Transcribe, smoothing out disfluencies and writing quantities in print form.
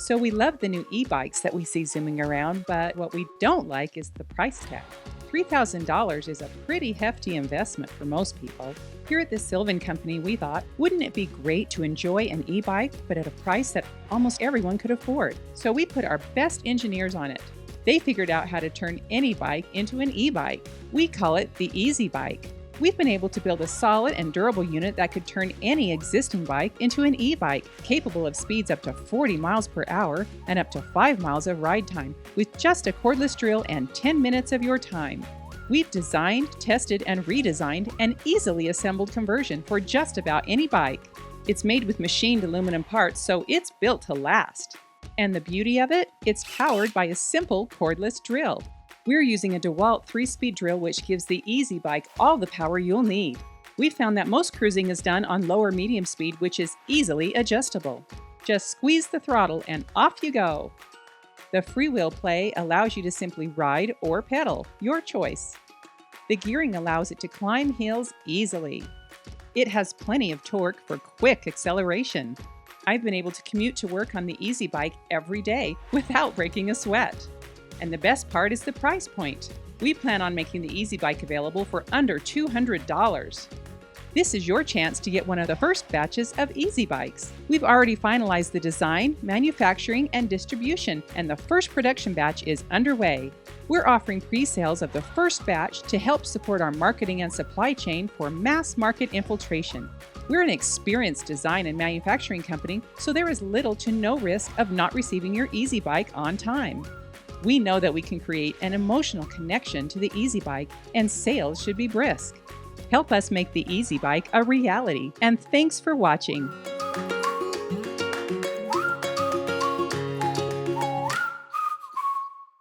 So we love the new e-bikes that we see zooming around, but what we don't like is the price tag. $3,000 is a pretty hefty investment for most people. Here at the Sylvan Company, we thought, wouldn't it be great to enjoy an e-bike, but at a price that almost everyone could afford? So we put our best engineers on it. They figured out how to turn any bike into an e-bike. We call it the EZbike. We've been able to build a solid and durable unit that could turn any existing bike into an e-bike, capable of speeds up to 40 miles per hour and up to 5 miles of ride time, with just a cordless drill and 10 minutes of your time. We've designed, tested, and redesigned an easily assembled conversion for just about any bike. It's made with machined aluminum parts, so it's built to last. And the beauty of it? It's powered by a simple cordless drill. We're using a DeWalt 3-speed drill, which gives the EZbike all the power you'll need. We found that most cruising is done on lower medium speed, which is easily adjustable. Just squeeze the throttle and off you go. The freewheel play allows you to simply ride or pedal, your choice. The gearing allows it to climb hills easily. It has plenty of torque for quick acceleration. I've been able to commute to work on the EZbike every day without breaking a sweat. And the best part is the price point. We plan on making the EZbike available for under $200. This is your chance to get one of the first batches of EZbikes. We've already finalized the design, manufacturing, and distribution, and the first production batch is underway. We're offering pre-sales of the first batch to help support our marketing and supply chain for mass market infiltration. We're an experienced design and manufacturing company, so there is little to no risk of not receiving your EZbike on time. We know that we can create an emotional connection to the EZbike, and sales should be brisk. Help us make the EZbike a reality, and thanks for watching.